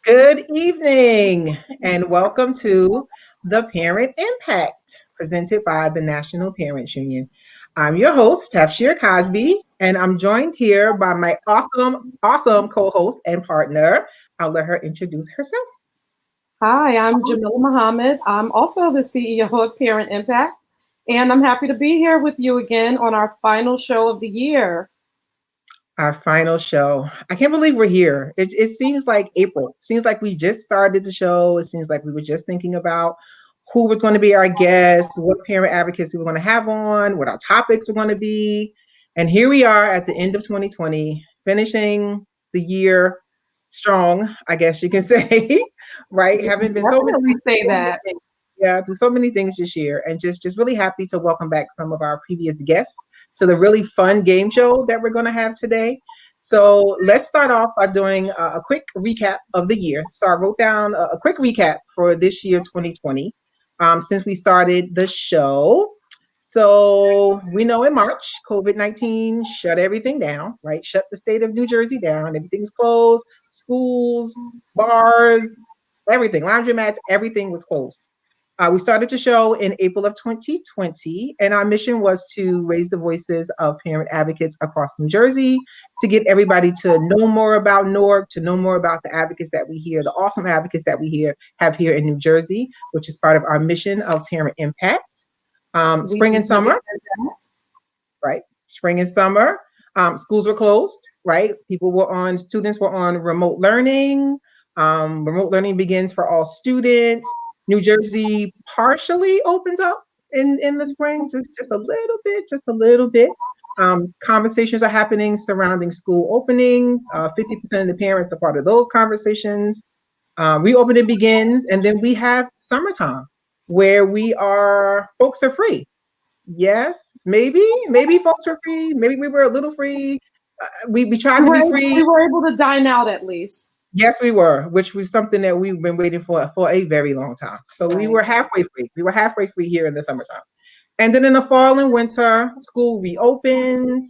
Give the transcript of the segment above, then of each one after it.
Good evening, and welcome to the Parent Impact, presented by the National Parents Union. I'm your host, Tafshier Cosby, and I'm joined here by my awesome co-host and partner. I'll let her introduce herself. Hi, I'm Jamila Muhammad. I'm also the CEO of Parent Impact, and I'm happy to be here with you again on our final show of the year. Our final show. I can't believe we're here. It seems like April. Seems like we just started the show. It seems like we were just thinking about who was going to be our guests, what parent advocates we were going to have on, what our topics were going to be. And here we are at the end of 2020, finishing the year strong, I guess you can say, right? We Having can been definitely say so many that. things, yeah, through so many things this year, and just really happy to welcome back some of our previous guests to the really fun game show that we're going to have today. So let's start off by doing a quick recap of the year. So I wrote down a quick recap for this year, 2020, since we started the show. So we know in March, COVID-19 shut everything down, right? Shut the state of New Jersey down. Everything's closed, schools, bars, everything, laundromats, everything was closed. We started the show in April of 2020, and our mission was to raise the voices of parent advocates across New Jersey, to get everybody to know more about Newark, to know more about the advocates that we hear, the awesome advocates that we have here in New Jersey, which is part of our mission of Parent Impact. We Spring and definitely summer, said that. right? Spring and summer. Schools were closed, right? Students were on remote learning. Remote learning begins for all students. New Jersey partially opens up in the spring, just a little bit, just a little bit. Conversations are happening surrounding school openings. 50% of the parents are part of those conversations. Reopening begins, and then we have summertime where folks are free. Yes, maybe folks were free. Maybe we were a little free. We tried We to were be able, free. we were able to dine out at least. Yes, we were, which was something that we've been waiting for a very long time. So we Right. were halfway free. We were halfway free here in the summertime. And then in the fall and winter, school reopens.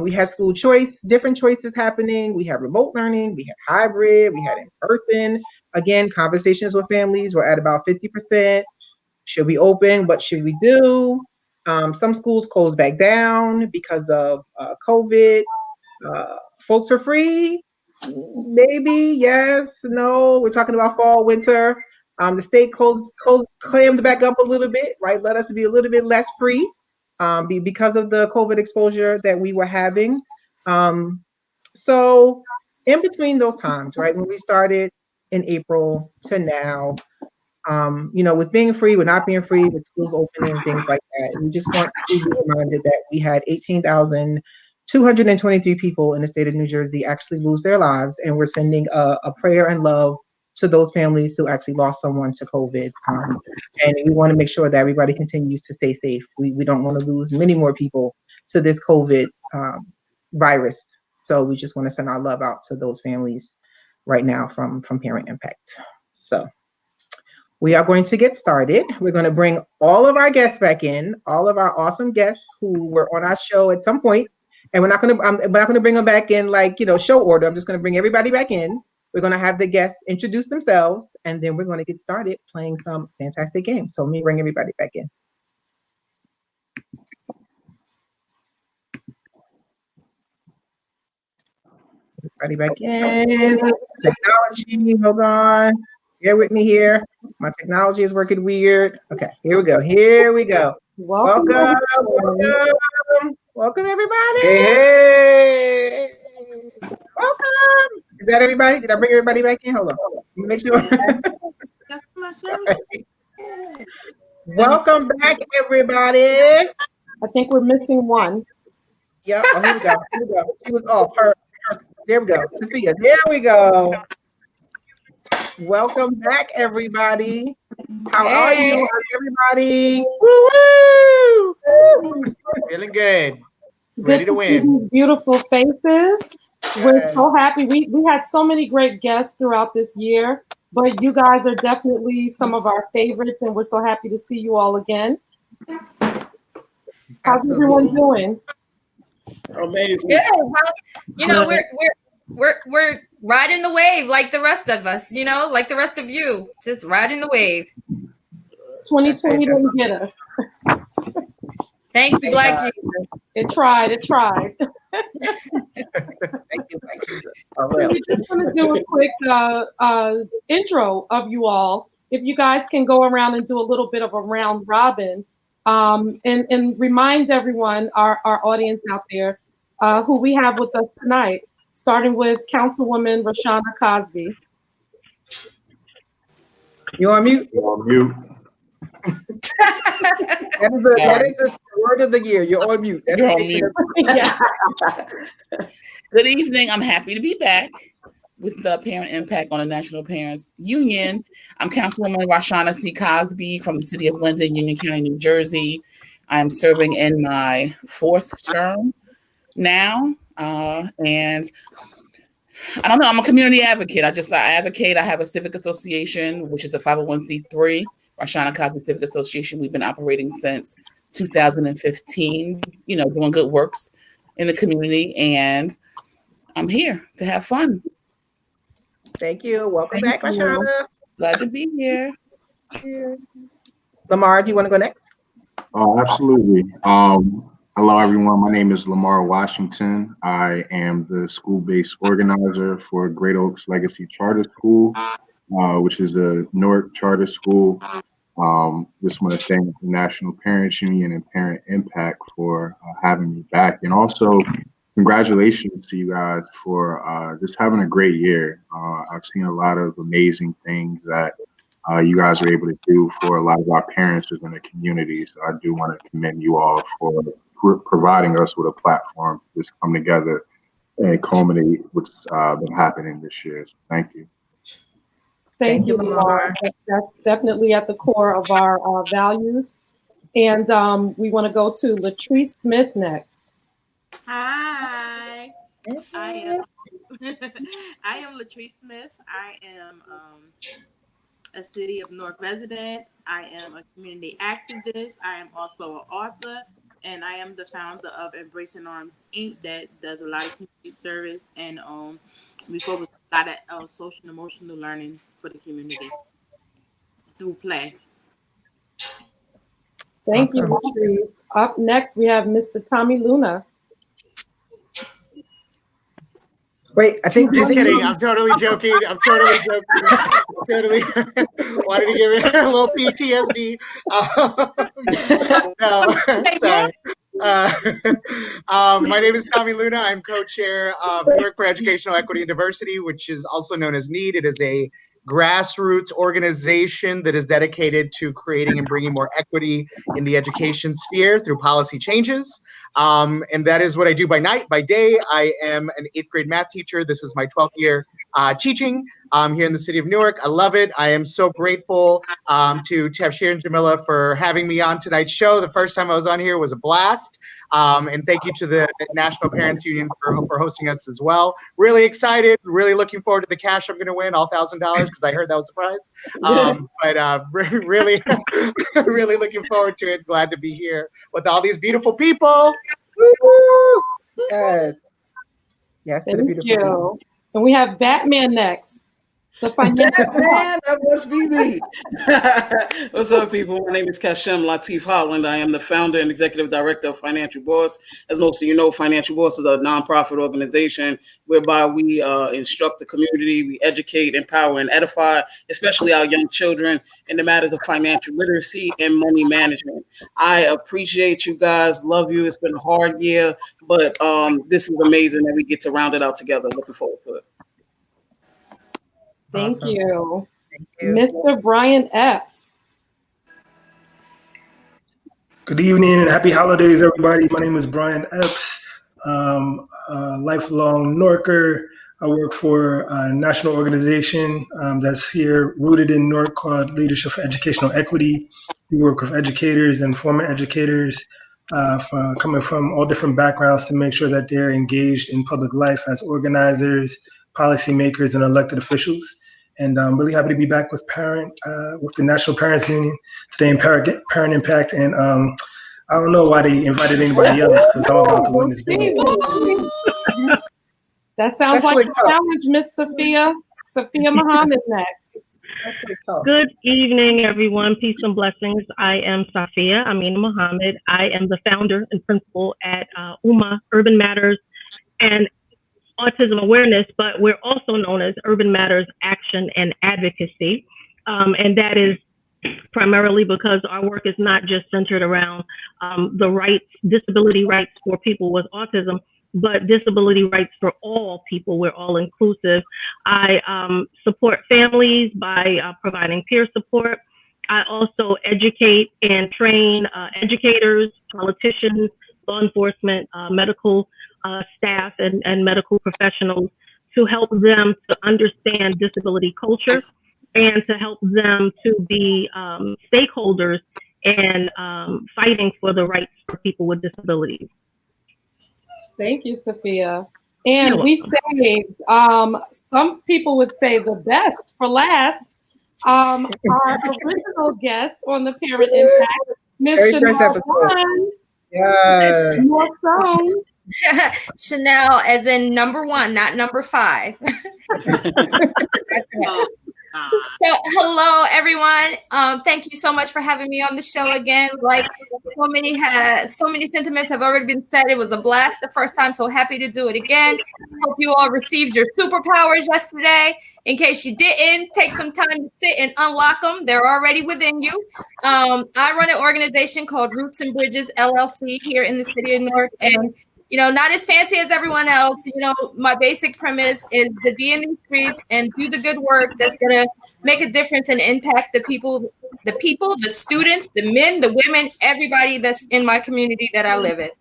We had school choice, different choices happening. We had remote learning, we had hybrid, we had in person. Again, conversations with families were at about 50%. Should we open? What should we do? Some schools closed back down because of COVID. Folks are free. Maybe, yes, no. We're talking about fall, winter. The state clammed back up a little bit, right? Let us be a little bit less free because of the COVID exposure that we were having. Um, so, in between those times, right, when we started in April to now, with being free, with not being free, with schools opening, things like that. We just want to be reminded that we had 18,223 people in the state of New Jersey actually lose their lives, and we're sending a prayer and love to those families who actually lost someone to COVID. And we want to make sure that everybody continues to stay safe. We don't want to lose many more people to this COVID virus. So we just want to send our love out to those families right now from Parent Impact. So we are going to get started. We're going to bring all of our guests back in, all of our awesome guests who were on our show at some point. And we're not going to bring them back in like, show order. I'm just going to bring everybody back in. We're going to have the guests introduce themselves, and then we're going to get started playing some fantastic games. So let me bring everybody back in. Everybody back in. Technology, hold on. Bear with me here. My technology is working weird. Okay, here we go. Here we go. Welcome, Welcome, everyone. welcome everybody. Hey, hey. Welcome. Is that everybody? Did I bring everybody back in? Hold on. Let me make sure. Welcome back, everybody. I think we're missing one. Yep. Oh, here we go. Here we go. She was off. There we go. Sophia. There we go. Welcome back, everybody. How are you? Hey. How's everybody? Woo woo! Feeling good. It's good Ready to to see win. these beautiful faces. We're Yes. so happy. We had so many great guests throughout this year, but you guys are definitely some of our favorites, and we're so happy to see you all again. How's everyone Absolutely. doing? Amazing. Good. Well, Good. we're we're riding the wave like the rest of us, like the rest of you, just riding the wave. 2020 didn't get us. Thank you, Black Jesus. It tried. Thank you, Jesus. So we're just going to do a quick intro of you all. If you guys can go around and do a little bit of a round robin, and remind everyone, our audience out there, who we have with us tonight, starting with Councilwoman Rashana Cosby. You're on mute. You're on mute. That is the word of the year. You're on mute. You're on mute. Good evening. I'm happy to be back with the Parent Impact on the National Parents Union. I'm Councilwoman Rashana C. Cosby from the city of Linden, Union County, New Jersey. I'm serving in my 4th term now. And I don't know, I'm a community advocate. I advocate. I have a civic association, which is a 501c3, Rashana Cosby Civic Association. We've been operating since 2015, doing good works in the community. And I'm here to have fun. Thank you. Welcome back, Rashana. Glad to be here. Lamar, do you want to go next? Oh, absolutely. Hello, everyone. My name is Lamar Washington. I am the school-based organizer for Great Oaks Legacy Charter School, which is a Newark charter school. Just want to thank the National Parents Union and Parent Impact for having me back. And also, congratulations to you guys for just having a great year. I've seen a lot of amazing things that you guys are able to do for a lot of our parents within the community. So I do want to commend you all for providing us with a platform to just come together and culminate what's been happening this year. So thank you. Thank you, Lamar. That's definitely at the core of our values. And we want to go to Latrice Smith next. Hi, I am Latrice Smith. I am a City of Newark resident. I am a community activist. I am also an author, and I am the founder of Embracing Arms Inc. that does a lot of community service, and we focus a lot of social and emotional learning for the community through play. Thank you, Latrice. Up next, we have Mr. Tommy Luna. Wait, I think just kidding. I'm totally joking. Totally wanted to give it a little PTSD. No, sorry. My name is Tommy Luna. I'm co-chair of Work for Educational Equity and Diversity, which is also known as NEED. It is a grassroots organization that is dedicated to creating and bringing more equity in the education sphere through policy changes. And that is what I do by night. By day, I am an 8th grade math teacher. This is my 12th year teaching here in the city of Newark. I love it. I am so grateful to Tafshier and Jamila for having me on tonight's show. The first time I was on here was a blast. And thank you to the National Parents Union for hosting us as well. Really excited, really looking forward to the cash I'm going to win, all $1,000, because I heard that was a prize. But really, really looking forward to it. Glad to be here with all these beautiful people. Woo-hoo! Yes. Yes, to the Thank beautiful you. people. And we have Batman next. The financial Batman, that must be me. What's up, people? My name is Kashem Latif Holland. I am the founder and executive director of Financial Boss. As most of you know, Financial Boss is a nonprofit organization whereby we instruct the community, we educate, empower, and edify, especially our young children, in the matters of financial literacy and money management. I appreciate you guys. Love you. It's been a hard year, but this is amazing that we get to round it out together. Looking forward to it. Thank Awesome. you. Thank you. Mr. Brian Epps. Good evening and happy holidays, everybody. My name is Brian Epps, a lifelong Norker. I work for a national organization that's here rooted in Newark called Leadership for Educational Equity. We work with educators and former educators coming from all different backgrounds to make sure that they're engaged in public life as organizers, policymakers, and elected officials. And I'm really happy to be back with the National Parents Union today in Parent Impact. And I don't know why they invited anybody else because I'm about to win this game. That sounds That's like like a tough. challenge, Miss Sophia. Sophia Muhammad next. That's like tough. Good evening, everyone. Peace and blessings. I am Safia Amina Muhammad. I am the founder and principal at UMA Urban Matters and Autism Awareness, but we're also known as Urban Matters Action and Advocacy. And that is primarily because our work is not just centered around the rights, disability rights for people with autism, but disability rights for all people. We're all inclusive. I support families by providing peer support. I also educate and train educators, politicians, law enforcement, medical staff, and medical professionals to help them to understand disability culture and to help them to be stakeholders and fighting for the rights for people with disabilities. Thank you, Sophia. And we saved, some people would say the best for last, our original guest on the Parent Impact, Miss Chanel Barnes. Yes. More song. Chanel as in number 1, not number 5. So hello everyone. Thank you so much for having me on the show again. Like so many sentiments have already been said. It was a blast the first time, so happy to do it again. Hope you all received your superpowers yesterday. In case you didn't, take some time to sit and unlock them. They're already within you. I run an organization called Roots and Bridges LLC here in the city of Newark, and not as fancy as everyone else. My basic premise is to be in these streets and do the good work that's going to make a difference and impact the people, the students, the men, the women, everybody that's in my community that I live in.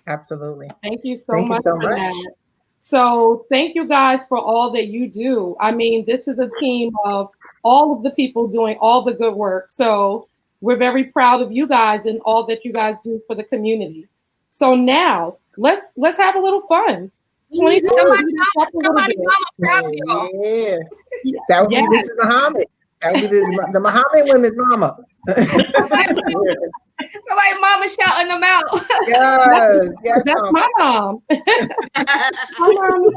Absolutely. Thank you so much for that. So thank you guys for all that you do. I mean, this is a team of all of the people doing all the good work. So we're very proud of you guys and all that you guys do for the community. So now let's have a little fun. Somebody mama proud of y'all. Yeah. That would be Mrs. Muhammad. That would be the Muhammad women's mama. Somebody mama shouting them out. Yes, that's my mom. Hi, Mom.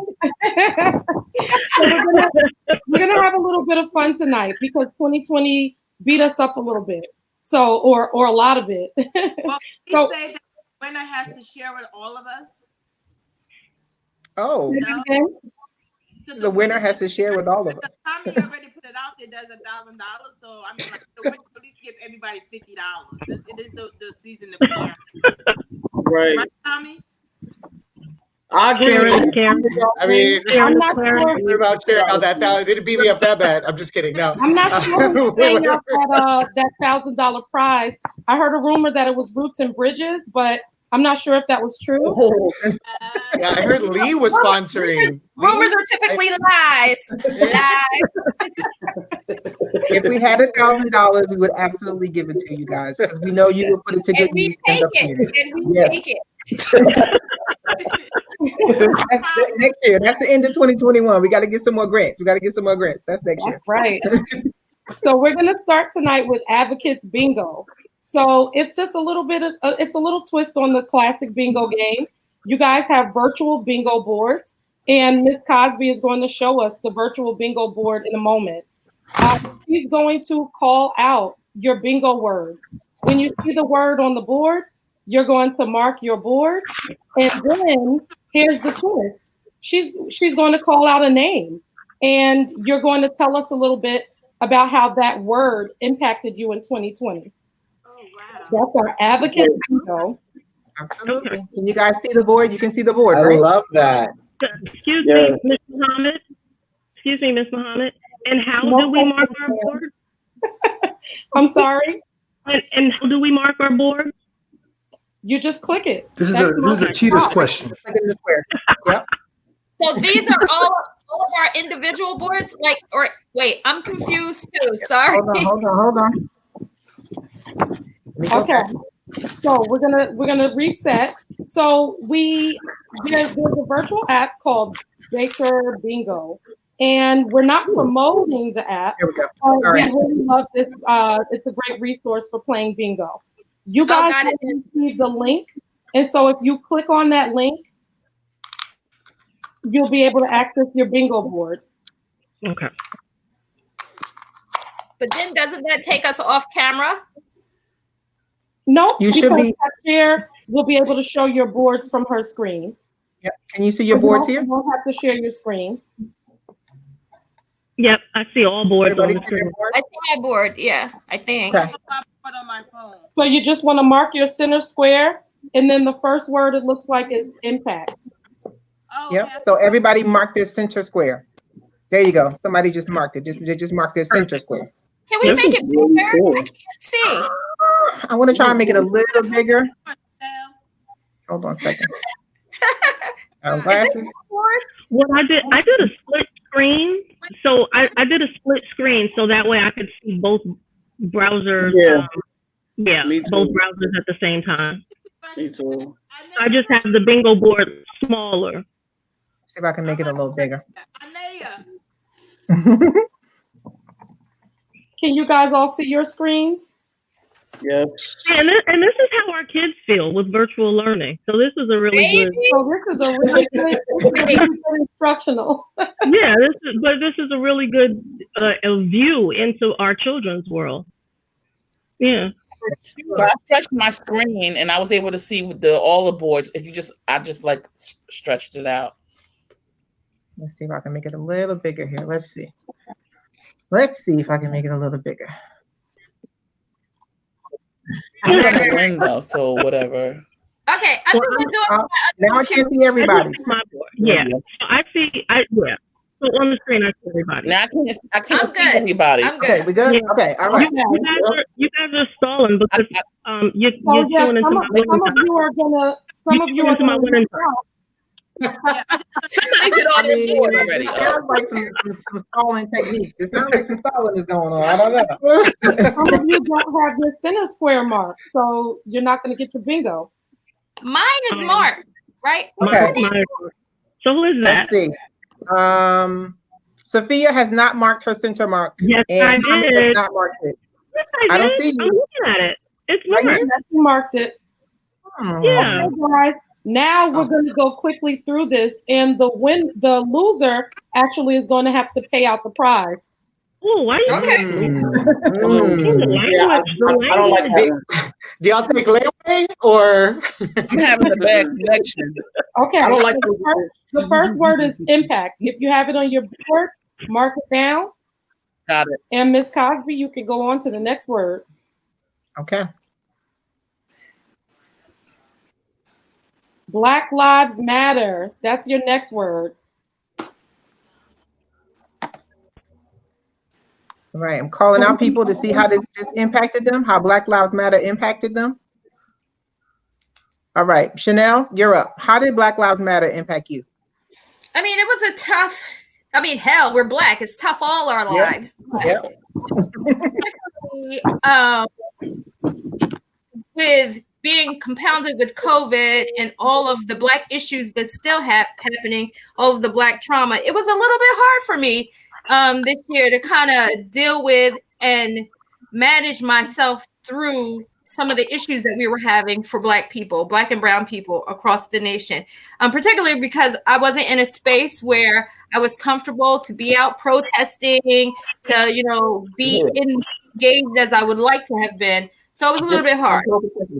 So we're gonna have a little bit of fun tonight because 2020 beat us up a little bit. So or a lot of it. Well, they say that the winner has to share with all of us. Oh. No? So the winner has to share with all of us. Tommy already put it out there. There's $1,000. So I mean, like, the winner at least give everybody $50. It is the season of caring. Right, Tommy. I agree with you. I mean, I'm not sure about sharing how that didn't beat me up that bad. I'm just kidding. No, I'm not sure who's paying out that $1,000 prize. I heard a rumor that it was Roots and Bridges, but I'm not sure if that was true. Yeah, I heard Lee was sponsoring. Rumors are typically lies. If we had $1,000, we would absolutely give it to you guys because we know you would put it to good use. Take it. That's next year. That's the end of 2021. We got to get some more grants. That's next year. Right. So we're going to start tonight with Advocates Bingo. So it's just a little bit of, it's a little twist on the classic bingo game. You guys have virtual bingo boards, and Miss Cosby is going to show us the virtual bingo board in a moment. She's going to call out your bingo words. When you see the word on the board, you're going to mark your board, and then here's the twist. She's going to call out a name, and you're going to tell us a little bit about how that word impacted you in 2020. That's our Advocate Bingo. Absolutely. Can you guys see the board? You can see the board, I right? love that. Excuse me, Ms. Muhammad. Excuse me, Ms. Muhammad. And how do we mark our board? I'm sorry? And how do we mark our board? You just click it. This is the cheetah's question. Yep. So these are all of our individual boards? Wait, I'm confused too. Sorry. Hold on. Okay. So we're gonna reset. So there's a virtual app called Baker Bingo, and we're not promoting the app. Here we go. All right. Right. We really love this. It's a great resource for playing bingo. You guys will receive the link, and so if you click on that link, you'll be able to access your bingo board. Okay. But then doesn't that take us off camera? No, You should be. Tafshier will be able to show your boards from her screen. Yep. Can you see your boards here? You won't have to share your screen. Yep, I see all boards on the screen. I see my board. Yeah, I think. Okay. On my phone. So you just want to mark your center square, and then the first word it looks like is impact. Oh, Yep. okay. So everybody mark their center square. There you go. Somebody just marked it. They just marked their center square. Can we make it bigger? Cool. I can't see. I want to try and make it a little bigger. Hold on a second. Glasses. Well, I did a split screen. So I did a split screen so that way I could see both browsers. Yeah. Me Both too. browsers at the same time. Me too. I just have the bingo board smaller. See if I can make it a little bigger. Can you guys all see your screens? Yes. And this is how our kids feel with virtual learning. So this is a really good. So this is a really good instructional. Yeah, this is a really good view into our children's world. Yeah. So I stretched my screen and I was able to see with all the boards. I just like stretched it out. Let's see if I can make it a little bigger here. Let's see. Let's see if I can make it a little bigger. I'm gonna win though, so whatever. Okay, I think we're doing. Now I can't see everybody. Yeah. So I see. Yeah. So on the screen, I see everybody. Now I can't I'm see good. everybody. I'm good. Okay, we good? Yeah. Okay, all right. You guys are stalling because you're So yes, tuning into my some of you are gonna. Some of you are into my gonna. winning Somebody did all this board already. It sounds like some stalling techniques. It sounds like some stalling is going on. I don't know. Some of you don't have your center square marked, so you're not going to get your bingo. Mine is marked, right? Okay. So who is that? Let's see. Sophia has not marked her center mark. Yes, and I Thomas did. has not marked it. Yes, I don't see I'm you. looking at it. It's Right marked. here? Yes, you marked it. Yeah. Okay, guys. Now we're going to go quickly through this, and the loser actually is going to have to pay out the prize. Oh, why you Okay. I don't like that. Do y'all take layaway or? I'm having a bad connection. Okay. I don't like The first word is impact. If you have it on your board, mark it down. Got it. And Miss Cosby, you can go on to the next word. Okay. Black Lives Matter. That's your next word. All right. I'm calling out people to see how this impacted them, how Black Lives Matter impacted them. All right. Chanel, you're up. How did Black Lives Matter impact you? I mean, it was a tough. I mean, hell, we're Black. It's tough all our lives. Yep. With being compounded with COVID and all of the Black issues that still happening, all of the Black trauma, it was a little bit hard for me this year to kind of deal with and manage myself through some of the issues that we were having for Black people, Black and brown people across the nation, particularly because I wasn't in a space where I was comfortable to be out protesting, to, be engaged as I would like to have been. So it was a little bit hard.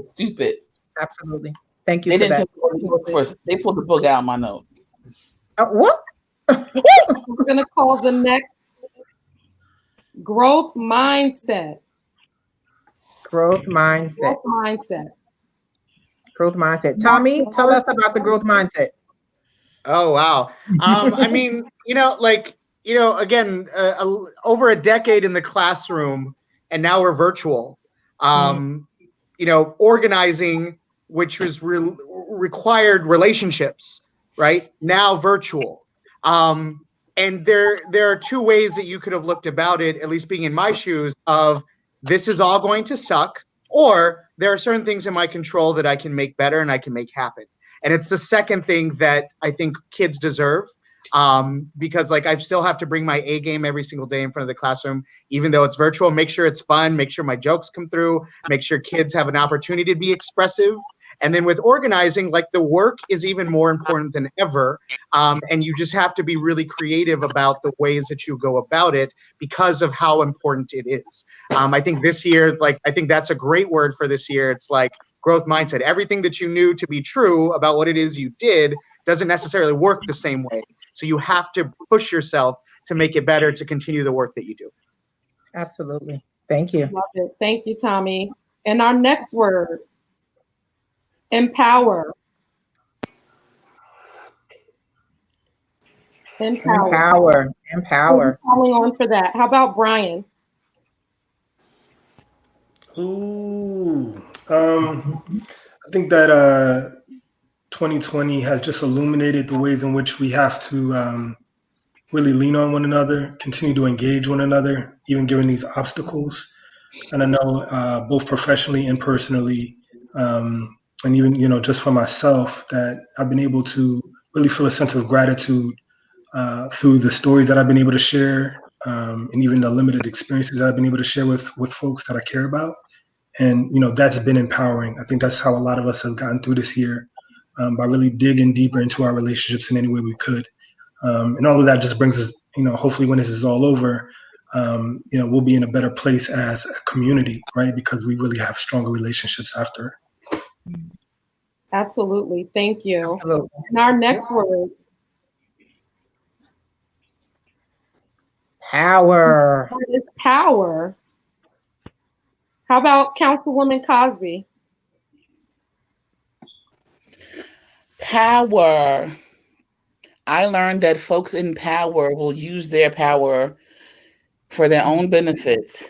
Stupid. Absolutely. Thank you They for didn't that. first. They pulled the book out of my note. What? We're going to call the next growth mindset. Growth mindset. Growth mindset. Growth mindset. Tommy, tell us about the growth mindset. Oh, wow. I mean, again, over a decade in the classroom, and now we're virtual. Organizing, which was required relationships, right? Now virtual. And there are two ways that you could have looked about it, at least being in my shoes, of this is all going to suck, or there are certain things in my control that I can make better and I can make happen. And it's the second thing that I think kids deserve, because I still have to bring my A game every single day in front of the classroom, even though it's virtual. Make sure it's fun, make sure my jokes come through, make sure kids have an opportunity to be expressive. And then with organizing, like the work is even more important than ever. And you just have to be really creative about the ways that you go about it because of how important it is. I think this year, I think that's a great word for this year. It's like growth mindset. Everything that you knew to be true about what it is you did doesn't necessarily work the same way. So you have to push yourself to make it better, to continue the work that you do. Absolutely. Thank you. Love it. Thank you, Tommy. And our next word, empower. Empower. Empower. Calling on for that. How about Brian? Ooh. I think that 2020 has just illuminated the ways in which we have to really lean on one another, continue to engage one another, even given these obstacles. And I know both professionally and personally, and even just for myself, that I've been able to really feel a sense of gratitude through the stories that I've been able to share, and even the limited experiences that I've been able to share with folks that I care about. And that's been empowering. I think that's how a lot of us have gotten through this year, by really digging deeper into our relationships in any way we could. And all of that just brings us, hopefully when this is all over, we'll be in a better place as a community, right? Because we really have stronger relationships after. Absolutely. Thank you. Absolutely. And our next word, Power. is power. How about Councilwoman Cosby? Power. I learned that folks in power will use their power for their own benefits.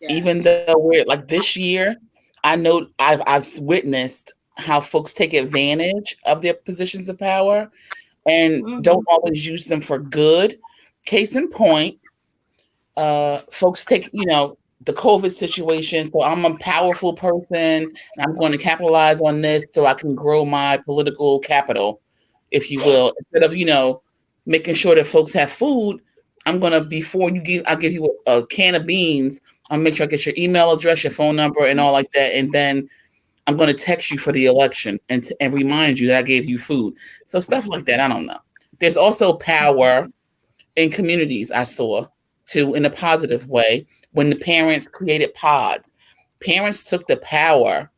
Yeah. Even though we're like this year, I know I've witnessed how folks take advantage of their positions of power and don't always use them for good. Case in point, folks take, the COVID situation. So I'm a powerful person and I'm going to capitalize on this so I can grow my political capital, if you will. Instead of, making sure that folks have food, I'm going to, I'll give you a can of beans. I'll make sure I get your email address, your phone number and all like that. And then I'm going to text you for the election and remind you that I gave you food. So stuff like that. I don't know. There's also power in communities I saw too, in a positive way, when the parents created pods. Parents took the power,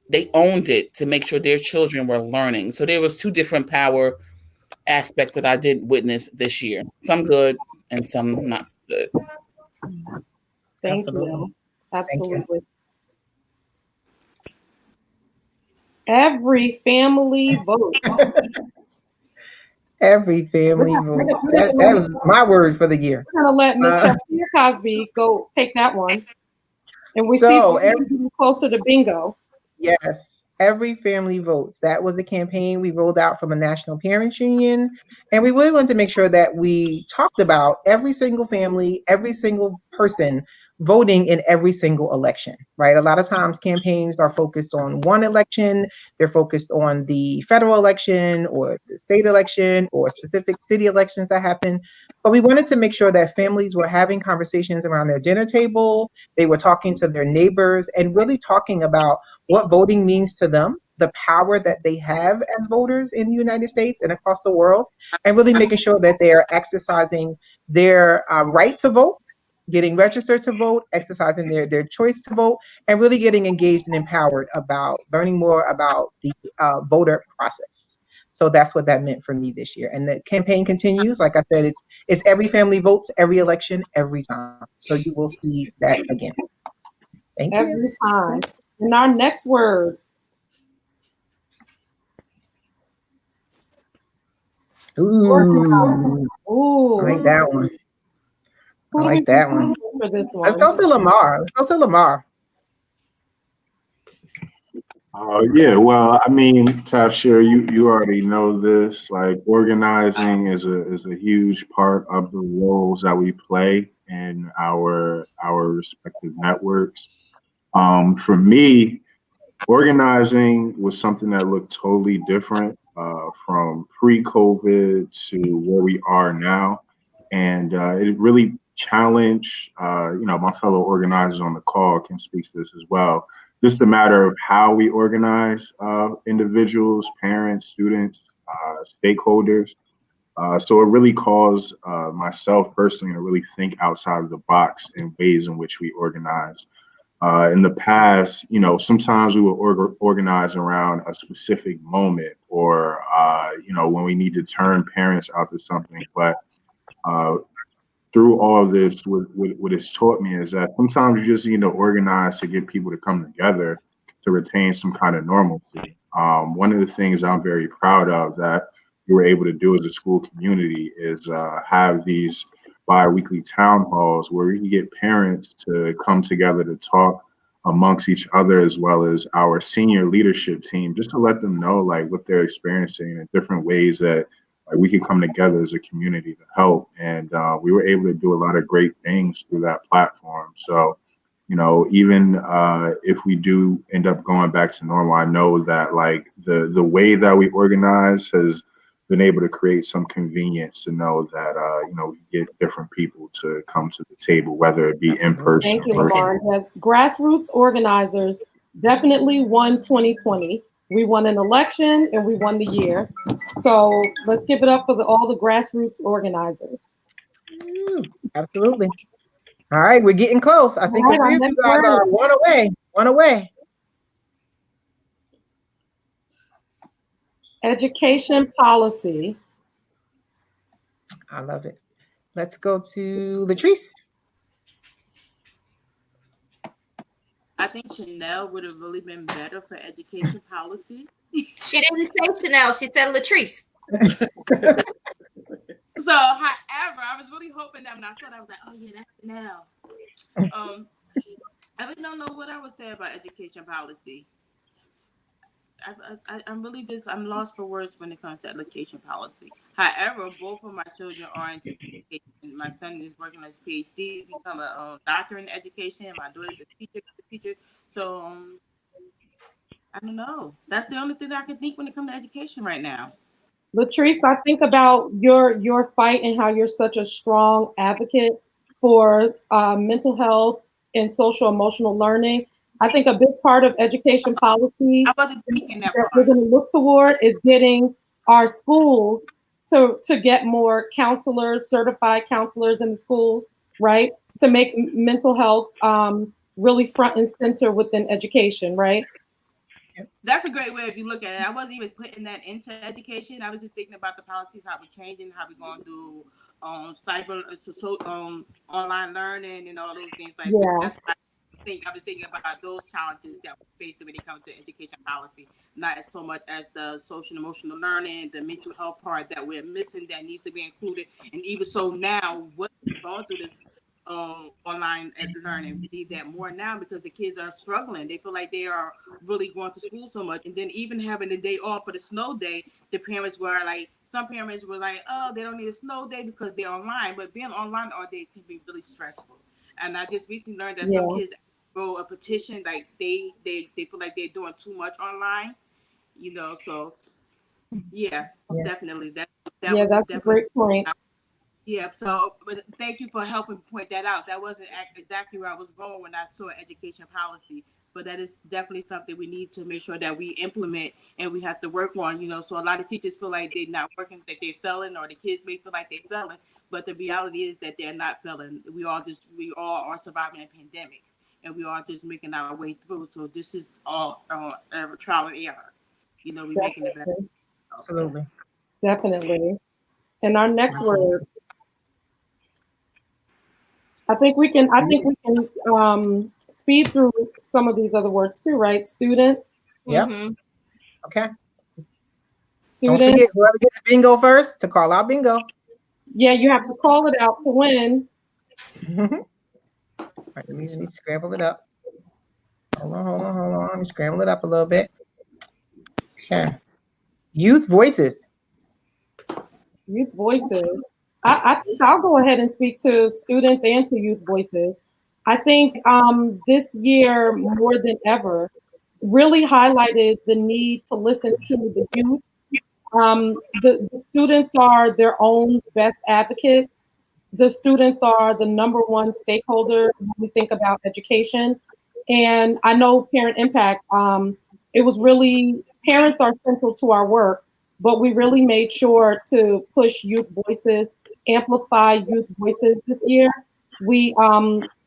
they owned it to make sure their children were learning. So there was two different power aspects that I did witness this year. Some good and some not so good. Thank Absolutely. you. Absolutely. Thank you. Every family votes. Every family votes. That was my word for the year. We're gonna let Mr. Cosby go take that one, and we So see if we closer to bingo. Yes, every family votes. That was the campaign we rolled out from a National Parents Union. And we really wanted to make sure that we talked about every single family, every single person voting in every single election, right? A lot of times campaigns are focused on one election, they're focused on the federal election or the state election or specific city elections that happen. But we wanted to make sure that families were having conversations around their dinner table, they were talking to their neighbors and really talking about what voting means to them, the power that they have as voters in the United States and across the world, and really making sure that they are exercising their right to vote, getting registered to vote, exercising their choice to vote, and really getting engaged and empowered about learning more about the voter process. So that's what that meant for me this year. And the campaign continues. Like I said, it's every family votes, every election, every time. So you will see that again. Thank you. Every time. And our next word. Ooh. Ooh. I like that one. I like that one. For this one. Let's go to Lamar. Let's go to Lamar. Yeah, well, I mean, Tafshier, you already know this. Like, organizing is a huge part of the roles that we play in our respective networks. For me, organizing was something that looked totally different from pre-COVID to where we are now, and it really challenged. My fellow organizers on the call can speak to this as well. just a matter of how we organize individuals, parents, students, stakeholders. So it really calls myself personally to really think outside of the box in ways in which we organize. In the past, sometimes we will organize around a specific moment or, when we need to turn parents out to something. But uh, through all of this, what it's taught me is that sometimes you just need to organize to get people to come together to retain some kind of normalcy. One of the things I'm very proud of that we were able to do as a school community is have these bi-weekly town halls where we can get parents to come together to talk amongst each other as well as our senior leadership team, just to let them know like what they're experiencing and different ways that like we can come together as a community to help. And we were able to do a lot of great things through that platform. So, even if we do end up going back to normal, I know that like the way that we organize has been able to create some convenience to know that we get different people to come to the table, whether it be in person Thank you, or virtual. Lamar. Yes, grassroots organizers definitely won 2020. We won an election and we won the year. So let's give it up for all the grassroots organizers. Absolutely. All right, we're getting close. I All think a right, our few of you next guys are word. one away. One away. Education policy. I love it. Let's go to Latrice. I think Chanel would have really been better for education policy. She didn't say Chanel. She said Latrice. So, however, I was really hoping that when I saw that, I was like, oh yeah, that's Chanel. I really don't know what I would say about education policy. I'm really I'm lost for words when it comes to education policy. However, both of my children are into education. My son is working on his PhD to become a doctor in education. My daughter's a teacher. So I don't know. That's the only thing that I can think when it comes to education right now. Latrice, I think about your fight and how you're such a strong advocate for mental health and social emotional learning. I think a big part of education policy I wasn't thinking that that we're part. going to look toward is getting our schools to get more counselors, certified counselors in the schools, right? To make mental health really front and center within education, right? That's a great way if you look at it. I wasn't even putting that into education. I was just thinking about the policies, how we're changing, how we're going to do cyber, online learning, and all those things like that. Yeah. That's what I was thinking about those challenges that we're facing when it comes to education policy, not as so much as the social and emotional learning, the mental health part that we're missing that needs to be included. And even so now, what going through this online learning. We need that more now because the kids are struggling. They feel like they are really going to school so much. And then even having the day off for the snow day, the parents were like, some parents were like, oh, they don't need a snow day because they're online. But being online all day can be really stressful. And I just recently learned that some Yeah. kids wrote a petition like they feel like they're doing too much online, so yeah, Yeah. definitely that Yeah, would that's a definitely. great point. Yeah, so but thank you for helping point that out. That wasn't exactly where I was going when I saw education policy, but that is definitely something we need to make sure that we implement and we have to work on. So a lot of teachers feel like they're not working, that they're failing, or the kids may feel like they're failing, but the reality is that they're not failing. We all are surviving a pandemic, and we are just making our way through. So this is all trial and error. We making the best. Definitely. Absolutely. Definitely. And our next word, I think we can speed through some of these other words too, right? Student, Yep. Mm-hmm. Okay. Don't student. forget, whoever gets bingo first to call out bingo. Yeah, you have to call it out to win. All right, let me scramble it up. Hold on. Let me scramble it up a little bit. Okay. Youth voices. Youth voices. I think I'll go ahead and speak to students and to youth voices. I think this year, more than ever, really highlighted the need to listen to the youth. The students are their own best advocates. The students are the number one stakeholder when we think about education. And I know Parent Impact, it was really, parents are central to our work, but we really made sure to push youth voices, amplify youth voices this year. We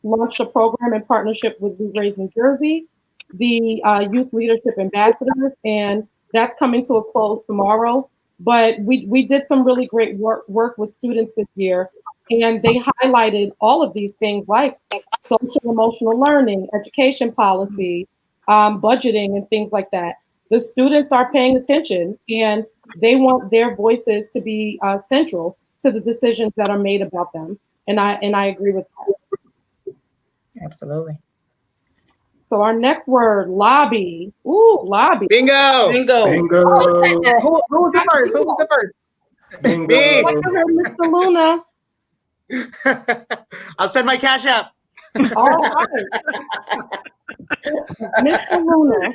launched a program in partnership with We Raise New Jersey, the Youth Leadership Ambassadors, and that's coming to a close tomorrow. But we did some really great work with students this year, and they highlighted all of these things like social emotional learning, education policy, budgeting, and things like that. The students are paying attention, and they want their voices to be central to the decisions that are made about them. And I agree with that. Absolutely. So our next word, lobby. Ooh, lobby. Bingo. Bingo. Bingo. Who was the first? Who was the first? Bingo. Me. Mr. Luna. I'll send my cash app. All right. Mr. Luna,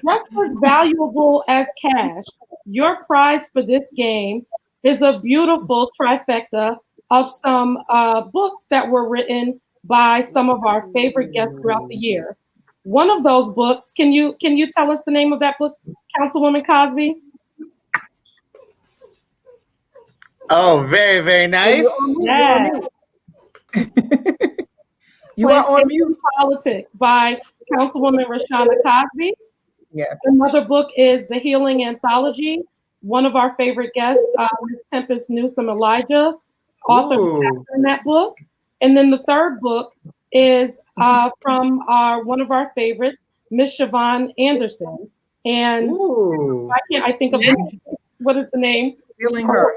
just as valuable as cash, your prize for this game is a beautiful trifecta of some books that were written by some of our favorite guests throughout the year. One of those books, can you tell us the name of that book, Councilwoman Cosby? Oh, very, very nice. Yes. You are on mute. Politics by Councilwoman Rashana Cosby. Yes. Another book is The Healing Anthology. One of our favorite guests, Ms. Tempest Newsom Elijah, author in that book. And then the third book is from one of our favorites, Miss Siobhan Anderson. And why can't I think of the name? What is the name? Healing Her.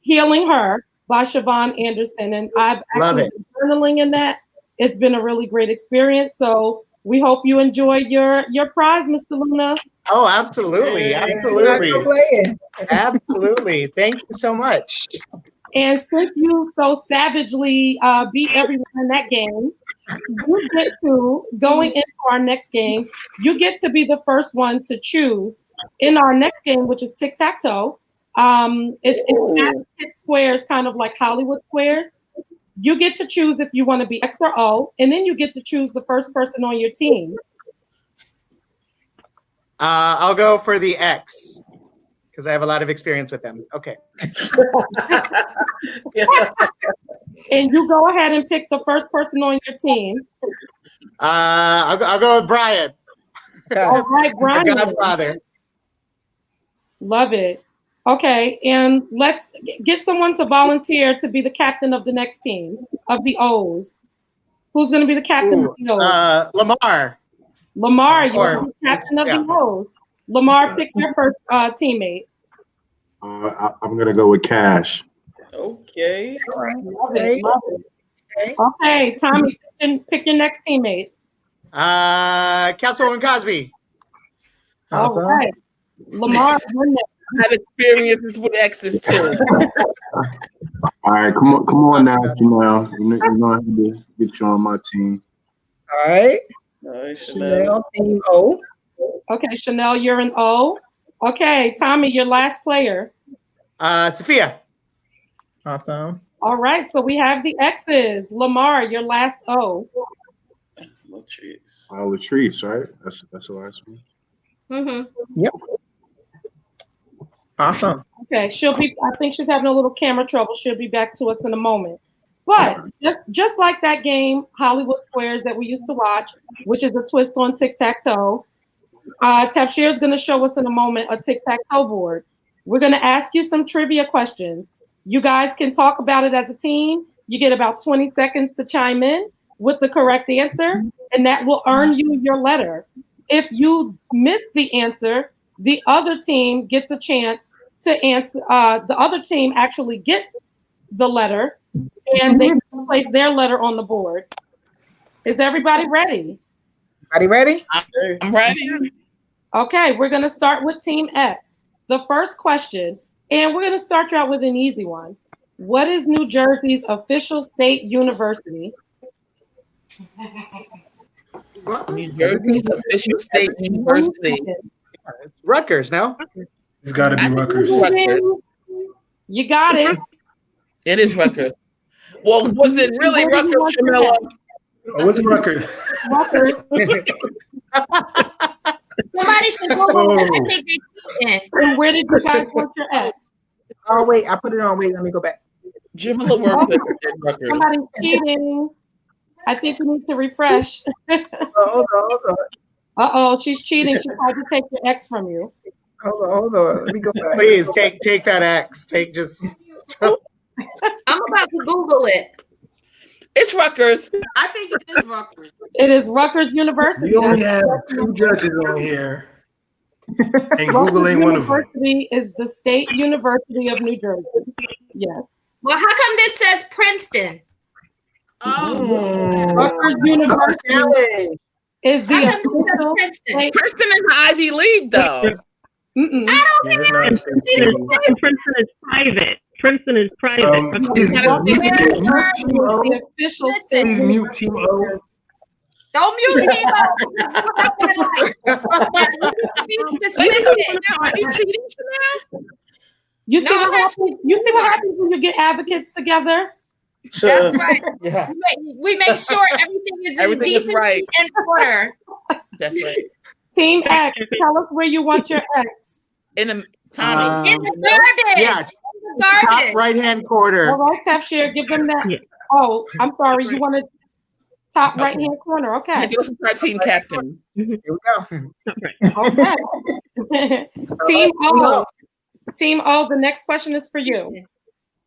Healing Her by Siobhan Anderson. And I've actually been journaling in that. It's been a really great experience. So we hope you enjoy your prize, Mr. Luna. Oh, absolutely. Absolutely. Absolutely. Thank you so much. And since you so savagely beat everyone in that game, you get to, going into our next game, you get to be the first one to choose in our next game, which is tic-tac-toe. It's squares, kind of like Hollywood squares. You get to choose if you want to be X or O, and then you get to choose the first person on your team. I'll go for the X because I have a lot of experience with them. Okay. And you go ahead and pick the first person on your team. I'll go with Brian. All right, Brian. The Godfather. Love it. Okay, and let's get someone to volunteer to be the captain of the next team of the O's. Who's going to be the captain of the O's? Lamar. Lamar, you're the captain of the O's. Lamar, pick your first teammate. I'm going to go with Cash. Okay. All right. Love it. Okay, Tommy, pick your next teammate. Councilwoman Cosby. All right. Lamar, you're next. I have experiences with exes too. All right, come on now, Janelle. You know how to get you on my team. All right. Chanel, team O. Okay, Chanel, you're an O. Okay, Tommy, your last player. Sophia. Awesome. All right, so we have the X's. Lamar, your last O. Latrice, right? That's the last one. Mm-hmm. Yep. Awesome. Okay, I think she's having a little camera trouble. She'll be back to us in a moment. But just like that game, Hollywood Squares, that we used to watch, which is a twist on tic-tac-toe, Tafshier is going to show us in a moment a tic-tac-toe board. We're going to ask you some trivia questions. You guys can talk about it as a team. You get about 20 seconds to chime in with the correct answer, and that will earn you your letter. If you miss the answer, the other team gets a chance to answer. The other team actually gets the letter, and they place their letter on the board. Is everybody ready? Ready? I'm ready. Okay, we're going to start with Team X. The first question, and we're going to start you out with an easy one. What is New Jersey's official state university? New Jersey's official state university. It's Rutgers, no? It's got to be Rutgers. You got it. It is Rutgers. Well, was it really Rutgers, Jamila? Oh, what's Rutgers? Rutgers. Somebody should Google it. I think they cheating. And where did you guys want your ex? Oh wait, I put it on. Wait, let me go back. Jamila worked at Rutgers. Somebody's cheating. I think you need to refresh. Hold on. Uh-oh, she's cheating. She tried to take your ex from you. Hold on. Let me go back. Please take that X. Take just. I'm about to Google it. It's Rutgers. I think it is Rutgers. It is Rutgers University. We only have 2 judges on here, and Rutgers Google ain't one of them. University is the State University of New Jersey. Yes. Well, how come this says Princeton? Oh, Rutgers University is the How come this says official Princeton? state. Princeton is the Ivy League, though. Mm-mm. I don't Yeah, think it's not the same thing. Princeton is private. Princeton is private. Please gotta mute stay Team O. The official state. Please mute Team O. Don't mute Timo. Be specific. Are you cheating, Chanel? You see No, what I'm not happens? You see what happens when you get advocates together? That's right. Yeah. We make sure everything is in Everything is decency right. and order. That's right. Team X, tell us where you want your ex. In the Tommy. In the garbage. Yes. In the garbage. Top right-hand All corner. right, Tafshier, give them that. Yeah. Oh, I'm sorry. You want to top Okay. right-hand corner. Okay. Give us our team captain. Here we go. Okay. Team O. Team O, the next question is for you.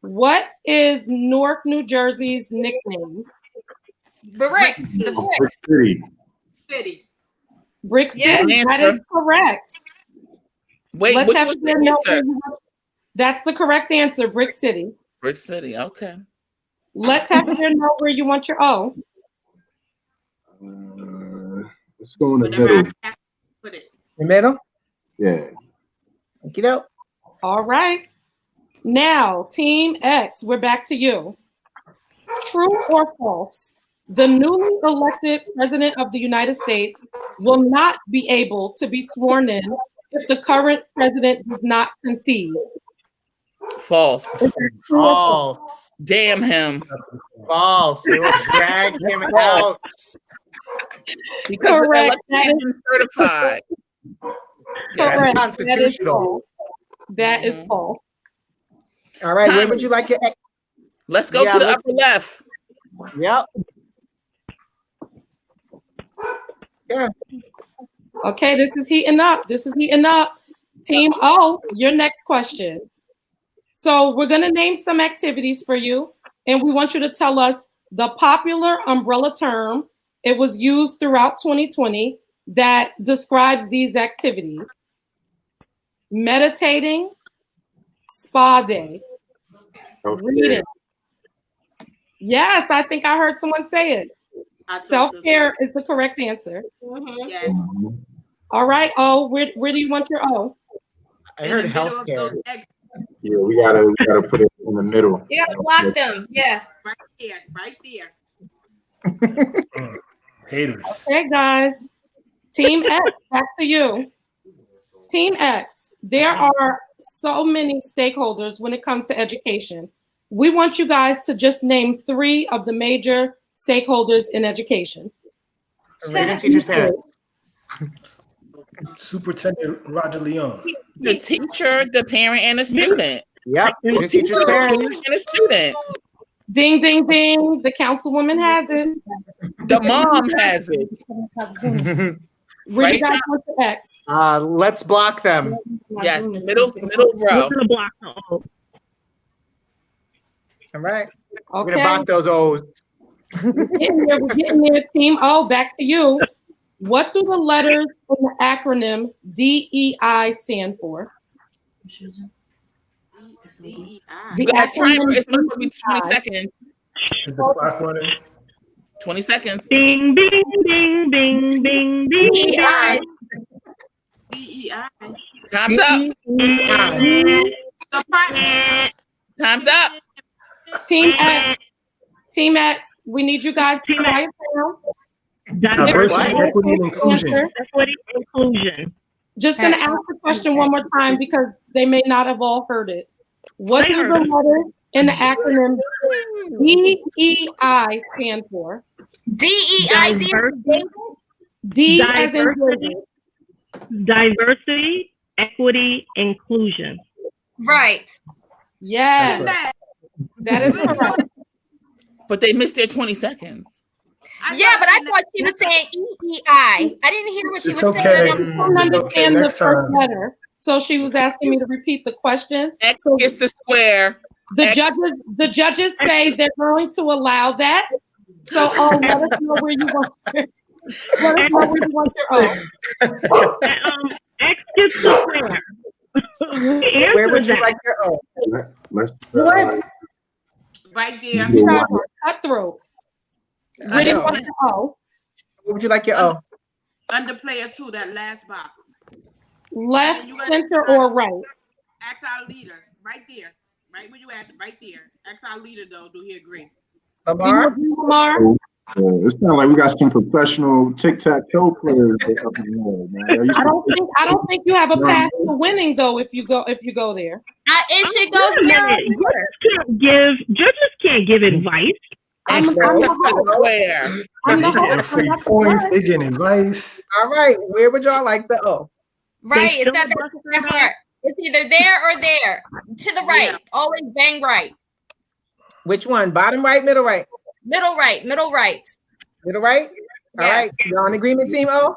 What is Newark, New Jersey's nickname? Bricks. Brick City. City. Brick City. Yeah. That is correct. Wait, Let's which have was Tafshier the know answer? where you want- That's the correct answer, Brick City. Brick City. Okay. Let Tafshier know where you want your O. Let's go in the Whatever middle. I have to put it. The middle. Yeah. Get out. All right. Now, Team X, we're back to you. True or false? The newly elected president of the United States will not be able to be sworn in if the current president does not concede. False. Is that true or false? False. Damn him. False. They will drag him out. Because Correct. the election has been certified. Yeah, Correct. it's That is constitutional. false. That is false. All right. Where Time. would you like your ex? Let's go Yeah, to the let's- upper left. Yep. Okay, this is heating up. This is heating up. Team O, your next question. So we're going to name some activities for you, and we want you to tell us the popular umbrella term. It was used throughout 2020 that describes these activities. Meditating, spa day, reading. Yes, I think I heard someone say it. I thought so. Self-care is the correct answer. Yes. All right, O, where do you want your O? I In heard the middle of healthcare. those eggs, Yeah, we gotta put it in the middle. You gotta block them. Yeah. right there. Haters. Okay, guys. Team X, back to you. Team X, there are so many stakeholders when it comes to education. We want you guys to just name 3 of the major stakeholders in education. Students, teachers, parents. Superintendent Roger Leon. The teacher, the parent, and the student. Yep. The Students, teachers, teacher, the parents. parent, and the student. Ding, ding, ding. The councilwoman has it. The mom has it. Where Right you guys want the X? Let's block them. Yes, middle row. We're gonna block the O. All right. We're Okay. gonna block those O's. We're getting there. Team O, back to you. What do the letters in the acronym DEI stand for? DEI. The That timer acronym is supposed to be 20 DEI. seconds. Is the clock running? 20 seconds. Bing, bing, bing, bing, bing, bing. DEI. DEI. Time's up. DEI. Department. Time's up. Team X. Team X, we need you guys to write down. Diversity, equity, and inclusion. Answer. Equity, inclusion. Just gonna ask the question one more time because they may not have all heard it. What do the letters in the acronym DEI stand for? DEI. D as in Diversity. Diversity, equity, inclusion. Right. Yes, That- that is correct. But they missed their 20 seconds. Yeah, but I thought she was saying EEI. I didn't hear what she It's was okay. saying. I couldn't understand the next first time. letter, so she was asking me to repeat the question. X So is the square. the X. judges say they're going to allow that. So let us know where you want. Let us know where you want your O. X gets the square. Where would you like your O? Let's What? right there. You guys are cutthroat. Where do you want your O? Where would you like your O? Under player 2, that last box. Left, center, or right? Ask our leader. Right there. Right where you at. Right there. Ask our leader, though. Do he agree? Lamar? Lamar? It's kind of like we got some professional tic-tac-toe players up in there, man. I don't think you have a path to winning though if you go there. It should go here. Judges can't give advice. I'm the square. I'm the They getting host. free points. They getting advice. All right. Where would y'all like the O? Right. It's not that hard. It's either there or there. To the right. Always bang right. Which one? Bottom right, middle right? Middle right. Middle right. Middle right? All right. Y'all on agreement, team O?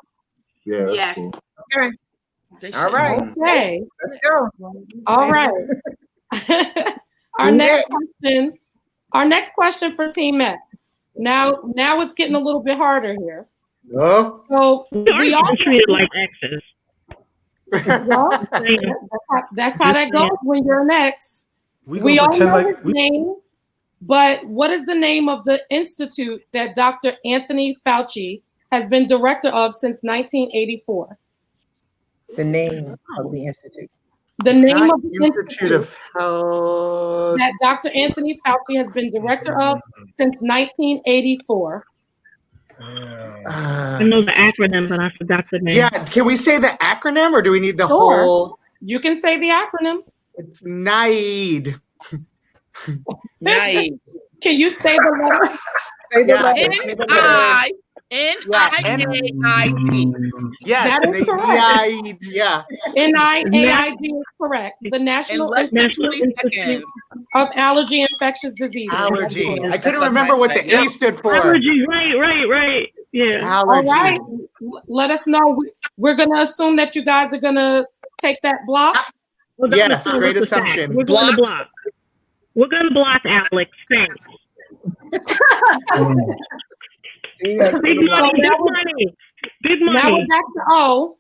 Yeah. Yes. Cool. Okay. All right. Okay. Let's go. All right. Our next question for Team X. Now it's getting a little bit harder here. No. So we all treated like exes. Well, that's how that goes when you're an ex. We all know his name, but what is the name of the institute that Dr. Anthony Fauci has been director of since 1984? The name of the institute. The name of the Institute of Health that Dr. Anthony Fauci has been director of since 1984. I know the acronym, but I forgot the name. Yeah, can we say the acronym or do we need the Sure. whole? You can say the acronym. It's NIAID. NIAID. Can you say the letter? Say the Yeah. letter. NIAID. Yes, That is correct. NIAID. Yeah. NIAID is correct. The National less than Institute 20 seconds. of Allergy and Infectious Diseases. Allergy. I That's couldn't what remember I what the said. A stood for. Allergy, right. Yeah. Allergy. All right. Let us know. We're going to assume that you guys are going to take that block. Well, don't Yes, assume great it's a fact. assumption. We're going to block. We're going to block Alex. Thanks. Big money. Big Now money. we're back to O.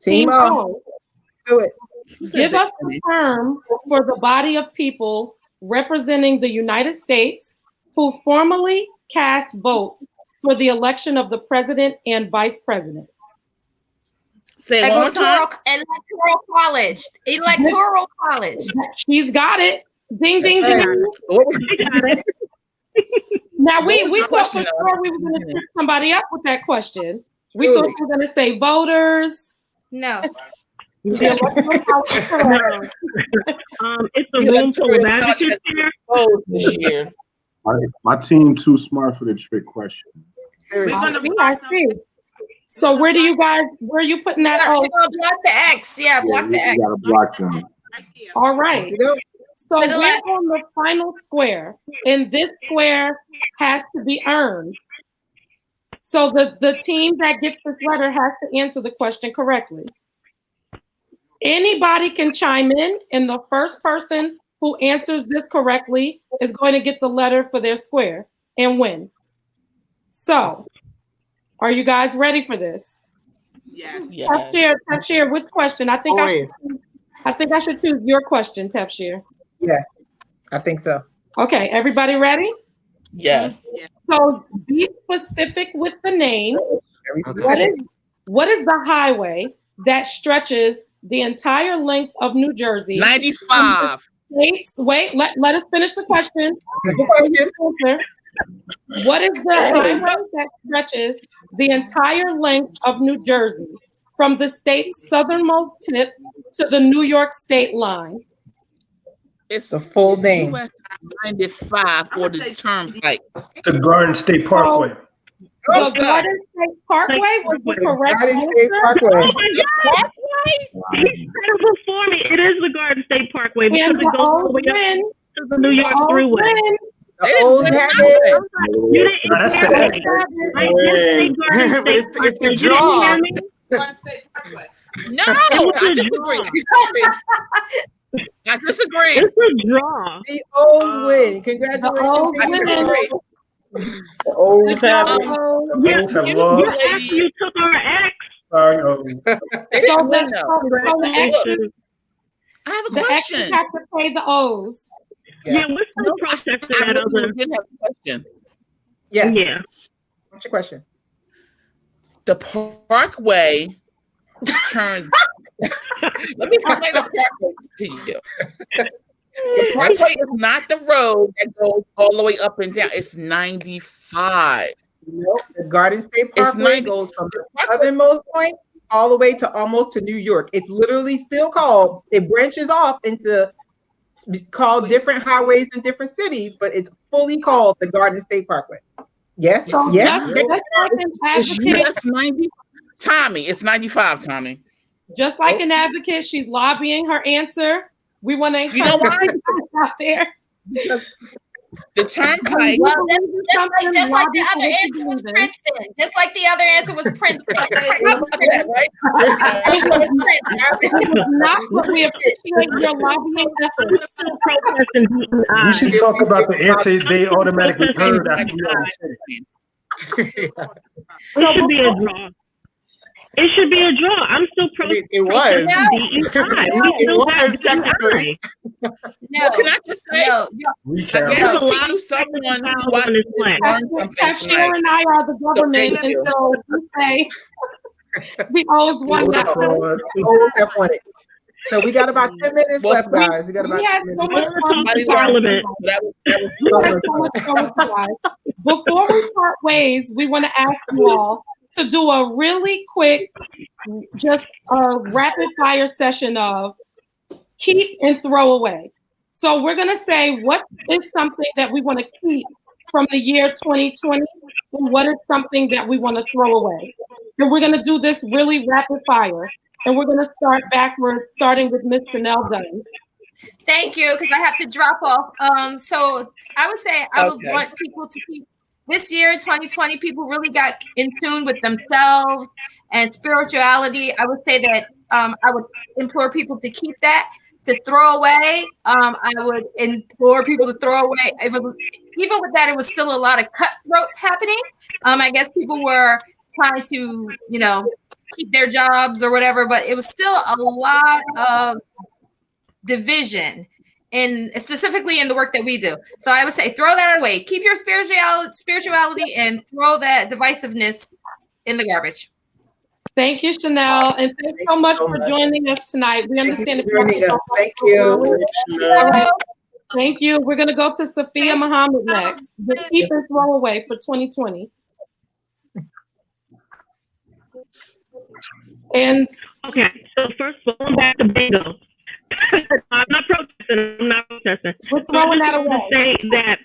Team O. Do it. Give us the term for the body of people representing the United States who formally cast votes for the election of the president and vice president. Say it one more time. Electoral college. Electoral college. She's got it. Ding, ding, That's ding. Now we What was the thought for question, sure we were going to trip somebody up with that question. We Truly. thought you were going to say voters. No. The electoral college is correct. It's a room full of advocates here. This year. My team too smart for the trick question. We're gonna I see. So where are you putting that? We're Oh, gonna block the X. Yeah, block the we X. gotta block them. right there. all right. So To the we're left. on the final square, and this square has to be earned. So the team that gets this letter has to answer the question correctly. Anybody can chime in, and the first person who answers this correctly is going to get the letter for their square and win. So, are you guys ready for this? Yes. Tafshier, which question? I think I should choose your question, Tafshier. Yes, I think so. Okay, everybody ready? Yes. So be specific with the name. Very What specific. what is the highway that stretches the entire length of New Jersey? 95. Wait, let us finish the question. Good question. What is the highway that stretches the entire length of New Jersey from the state's southernmost tip to the New York state line? It's the full name. US 95 or the Turnpike. The Garden State Parkway. The What's that? Garden State Parkway was the correct Garden State answer. Parkway. Oh my God! He's trying to perform it. It is the Garden State Parkway because And it the goes all the O's way up win. to the New York The O's Thruway. win. The O's have it. You didn't No, that's hear the me. end. I did say Garden But State it's Parkway. a You draw. didn't hear me? No, was I a disagree. I disagree. It's a draw. The O's win. The Congratulations. O's to you. win. The O's Good have job, it. O's. Yeah, O's have Excuse lost. me. after you took our ex. Sorry, O's. They So didn't win the, though. so the X's, I have a the X's question. have to pay the O's. Yeah, we're still No, processing I that really other. did have a question. Yes. Yeah. What's your question? The Parkway turns. Let me explain the Parkway to you. The Parkway is not the road that goes all the way up and down. It's 95. Nope. The Garden State It's Parkway 90 goes from the southernmost point all the way to almost to New York. It's literally still called, it branches off into called different highways in different cities, but it's fully called the Garden State Parkway. Yes, So yes. just like an It's advocate, US 90. Tommy, it's 95, Tommy. just like an advocate, she's lobbying her answer. We want to You know why? out there. The Turnpike. Well, just like the other answer was Princeton. Just like the other answer was Princeton. How about that, right? It was not, but we appreciate your lobbying efforts. We should talk about the answer they automatically heard after we already said it. It should be a draw. It should be a draw. I'm still It was. It was technically. No, Can I just say, no. Recap. I There's a guarantee lot you of someone technical who's fouls on this watching play. learned something Tafshier tonight. and I are the government, thank and you. so we say the O's won that one. The O's have won it. So we got about 10 minutes Well, left, guys. We got about We had 10 so minutes. much fun Somebody with Parliament. That was We had so much fun with you guys. Before we part ways, we want to ask you all to do a really quick, just a rapid fire session of keep and throw away. So we're going to say what is something that we want to keep from the year 2020 and what is something that we want to throw away. And we're going to do this really rapid fire. And we're going to start backwards, starting with Ms. Chanel Dunn. Thank you, because I have to drop off. So I would say I would Okay. want people to keep this year, 2020, people really got in tune with themselves and spirituality. I would say that I would implore people to keep that. To throw away, I would implore people to throw away. It was, even with that, it was still a lot of cutthroat happening. I guess people were trying to, keep their jobs or whatever, but it was still a lot of division, specifically in the work that we do. So I would say throw that away. Keep your spirituality and throw that divisiveness in the garbage. Thank you, Chanel, and thanks so much for joining us tonight. We understand if Joining us. Thank you. Thank you. We're going to go to Sophia Muhammad next. The keep and throw away for 2020. And okay, so first going back to bingo. I'm not protesting. We're throwing that away. To say that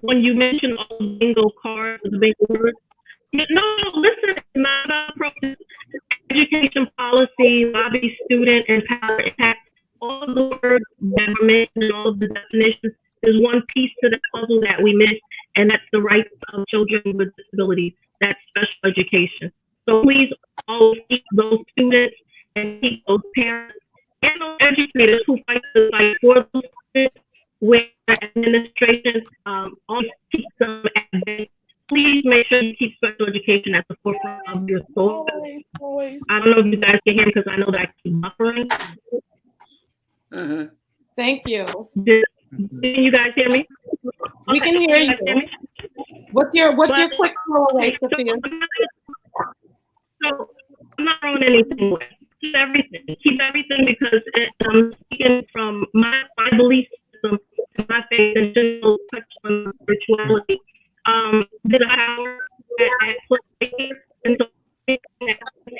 when you mention all the bingo cards, the bingo words, no, listen, it's not about protest. Education policy, lobby, student, and power impact. All of the words that are mentioned, all of the definitions, is one piece to the puzzle that we miss, and that's the rights of children with disabilities. That's special education. So please always keep those students and keep those parents and those educators who fight the fight for those students with administration, always keep them at bay. Please make sure you keep special education at the forefront of your thoughts. always. I don't know if you guys can hear me because I know that I keep buffering. thank you. Can you guys hear me? We can hear you. What's your quick throwaway, Sophia? So I'm not throwing anything away. Keep everything. Keep everything because I'm speaking from my belief system, my faith, and just touch on spirituality. Did I have at play here? And so that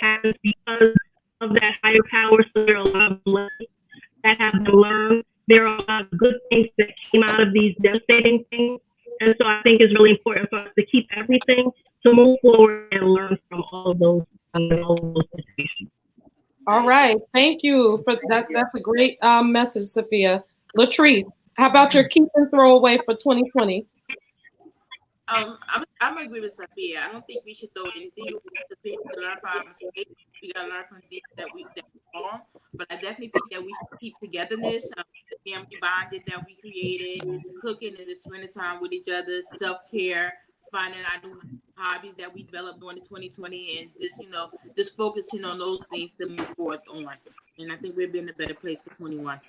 happens because of that higher power. So there are a lot of blessings that have been learned. There are a lot of good out of these devastating things. And so I think it's really important for us to keep everything to move forward and learn from all of those situations. All right. Thank you for that. That's a great message, Sophia. Latrice, how about your keep and throw away for 2020? I'm agree with Sophia. I don't think we should throw anything away because we have to learn from our mistakes. We gotta learn from things that we wrong. But I definitely think that we should keep togetherness, the family bonding that we created, cooking and just spending time with each other, self-care, finding our new hobbies that we developed during 2020, and just focusing on those things to move forward on. And I think we'll be in a better place for 21.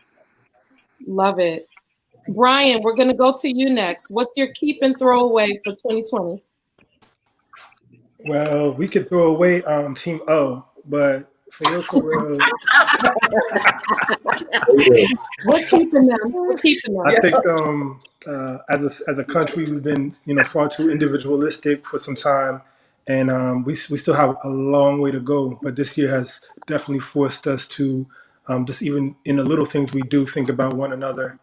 Love it. Brian, we're going to go to you next. What's your keep and throw away for 2020? Well, we could throw away Team O, but for real, We're keeping them. We're keeping them. I think as a country we've been far too individualistic for some time, and we still have a long way to go. But this year has definitely forced us to just even in the little things we do think about one another,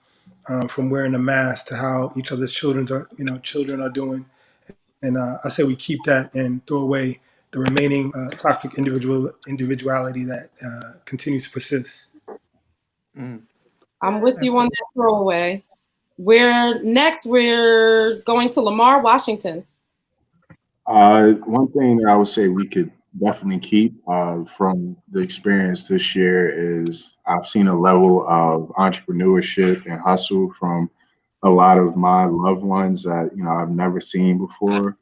from wearing a mask to how each other's children are doing. And I say we keep that and throw away the remaining toxic individuality that continues to persist. I'm with you on that throwaway. We're going to Lamar, Washington. One thing that I would say we could definitely keep from the experience this year is I've seen a level of entrepreneurship and hustle from a lot of my loved ones that I've never seen before,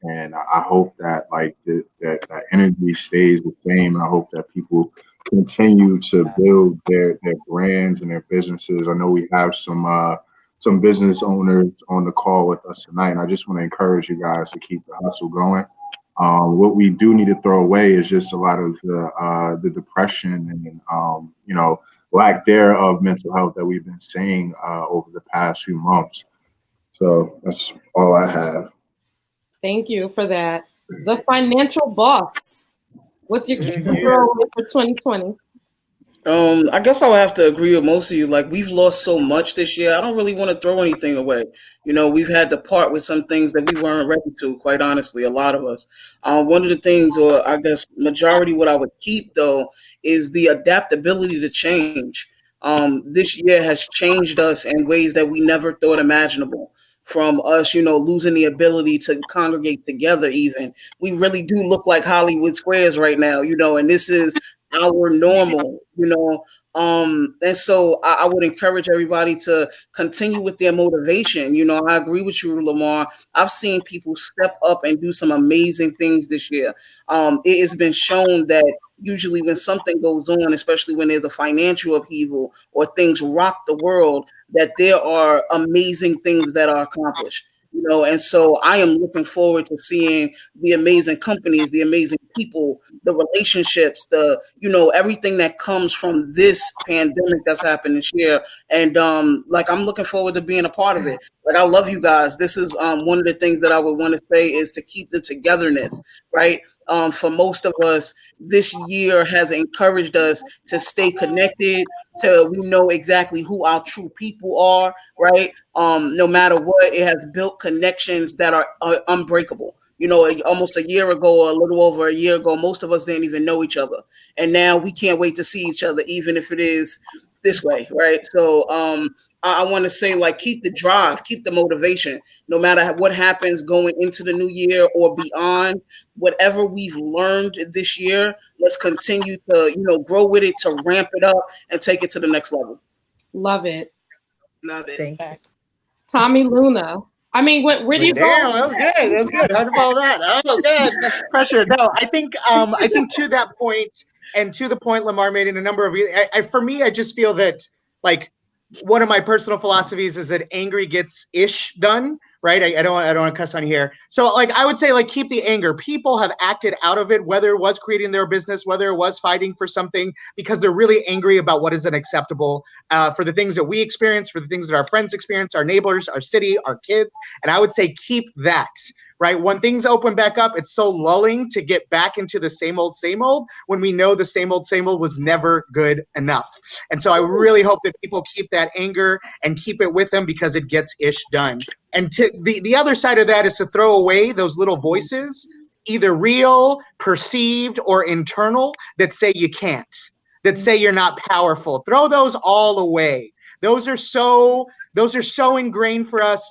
and I hope that that energy stays the same. I hope that people continue to build their brands and their businesses. I know we have some business owners on the call with us tonight, and I just want to encourage you guys to keep the hustle going. What we do need to throw away is just a lot of the depression and lack thereof mental health that we've been seeing over the past few months. So that's all I have. Thank you for that. The financial boss. What's your keep and throw away for 2020? I guess I would have to agree with most of you. Like, we've lost so much this year. I don't really want to throw anything away. We've had to part with some things that we weren't ready to, quite honestly, a lot of us. One of the things, or I guess majority what I would keep, though, is the adaptability to change. This year has changed us in ways that we never thought imaginable. From us, losing the ability to congregate together even. We really do look like Hollywood squares right now, and this is our normal, and so I would encourage everybody to continue with their motivation. I agree with you, Lamar. I've seen people step up and do some amazing things this year. It has been shown that usually when something goes on, especially when there's a financial upheaval or things rock the world, that there are amazing things that are accomplished. And so I am looking forward to seeing the amazing companies, the amazing people, the relationships, everything that comes from this pandemic that's happened this year. And I'm looking forward to being a part of it. Like, I love you guys. This is one of the things that I would want to say is to keep the togetherness, right? For most of us, this year has encouraged us to stay connected, till we know exactly who our true people are, right? No matter what, it has built connections that are unbreakable. Almost a year ago, or a little over a year ago, most of us didn't even know each other. And now we can't wait to see each other, even if it is this way, right? So I want to say, keep the drive, keep the motivation, no matter what happens going into the new year or beyond. Whatever we've learned this year, let's continue to, grow with it, to ramp it up and take it to the next level. Love it. Love it. Tommy Luna. I mean, where do you go? Damn, that was good. That was good. How'd you follow that? Oh, good. Pressure. No, I think to that point, and to the point Lamar made in a number of, for me, I just feel that one of my personal philosophies is that angry gets ish done. Right. I don't want to cuss on here. So I would say keep the anger. People have acted out of it, whether it was creating their business, whether it was fighting for something, because they're really angry about what is unacceptable for the things that we experience, for the things that our friends experience, our neighbors, our city, our kids. And I would say keep that. right? When things open back up, it's so lulling to get back into the same old when we know the same old was never good enough. And so I really hope that people keep that anger and keep it with them because it gets ish done. And to the other side of that is to throw away those little voices, either real, perceived, or internal, that say you can't, that say you're not powerful. Throw those all away. Those are so ingrained for us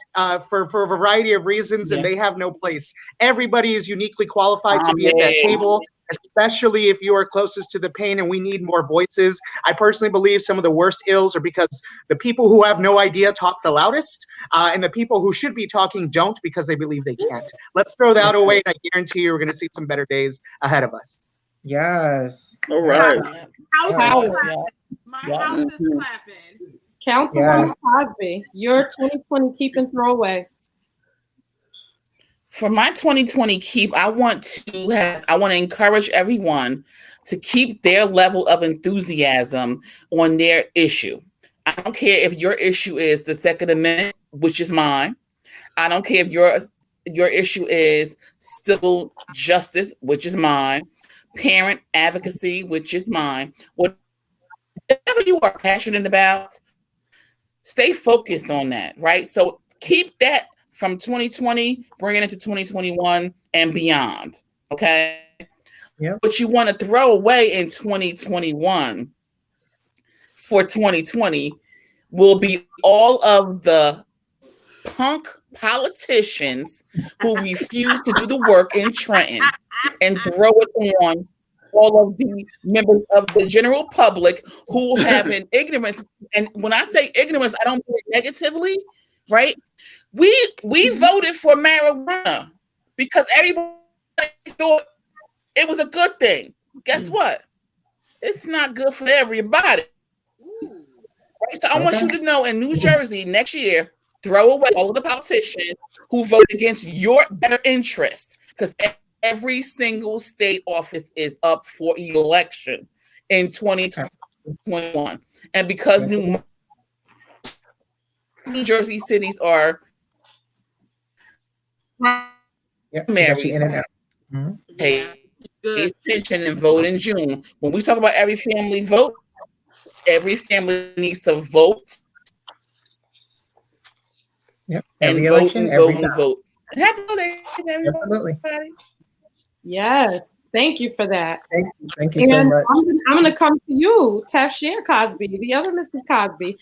for a variety of reasons, and they have no place. Everybody is uniquely qualified to be at that table, especially if you are closest to the pain, and we need more voices. I personally believe some of the worst ills are because the people who have no idea talk the loudest, and the people who should be talking don't because they believe they can't. Let's throw that away, and I guarantee you we're going to see some better days ahead of us. Yes. All right. My house is clapping. Councilwoman Cosby, your 2020 keep and throw away. For my 2020 keep, I want to encourage everyone to keep their level of enthusiasm on their issue. I don't care if your issue is the Second Amendment, which is mine. I don't care if your issue is civil justice, which is mine, parent advocacy, which is mine. Whatever you are passionate about, stay focused on that, right? So keep that from 2020, bring it into 2021 and beyond, okay? Yep. What you want to throw away in 2021 for 2020 will be all of the punk politicians who refuse to do the work in Trenton, and throw it on all of the members of the general public who have an ignorance. And when I say ignorance, I don't mean it negatively, right? We voted for marijuana because everybody thought it was a good thing. Guess what? It's not good for everybody. Right? So I want you to know, in New Jersey next year, throw away all of the politicians who vote against your better interest, because every single state office is up for election in 2021. And because New Jersey cities are primaries, pay attention and vote in June. When we talk about every family vote, every family needs to vote. Yep. Every And election, vote and vote. Happy holidays, everybody. Absolutely. Yes. Thank you for that. Thank you so much. I'm going to come to you, Tafshier Cosby, the other Mrs. Cosby.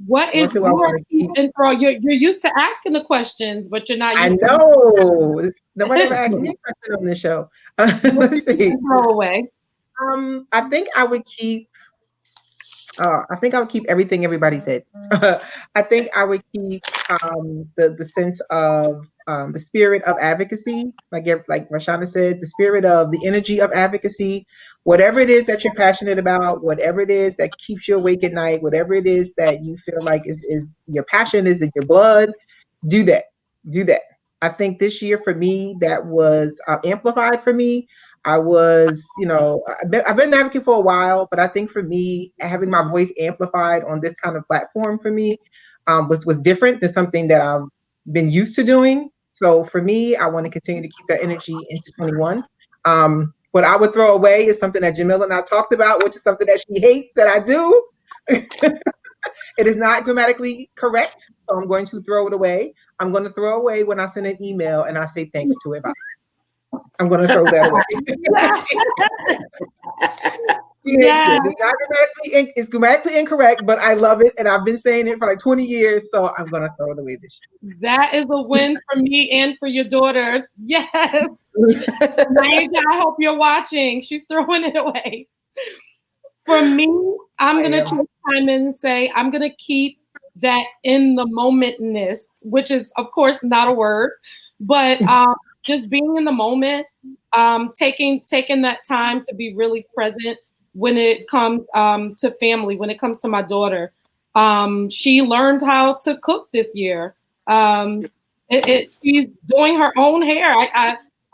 What is your keep and throw? You're used to asking the questions, but you're not used to. I know. Nobody ever asked me a question on this show. Let's see. Throw away. I think I would keep. I think I would keep everything everybody said. I think I would keep the sense of the spirit of advocacy, like Rashana said, the spirit of the energy of advocacy. Whatever it is that you're passionate about, whatever it is that keeps you awake at night, whatever it is that you feel like is your passion, is in your blood, do that. Do that. I think this year for me, that was amplified for me. I was, I've been an advocate for a while, but I think for me, having my voice amplified on this kind of platform for me was different than something that I've been used to doing. So for me, I want to continue to keep that energy into 21. What I would throw away is something that Jamila and I talked about, which is something that she hates that I do. It is not grammatically correct, so I'm going to throw it away. I'm going to throw away when I send an email and I say thanks to it. I'm going to throw that away. It's grammatically incorrect, but I love it, and I've been saying it for like 20 years, so I'm going to throw it away this year. That is a win for me and for your daughter. Yes. Naija, I hope you're watching. She's throwing it away. For me, I'm going to chime in and say I'm going to keep that in the momentness, which is, of course, not a word, but just being in the moment, taking that time to be really present when it comes to family, when it comes to my daughter. She learned how to cook this year. She's doing her own hair.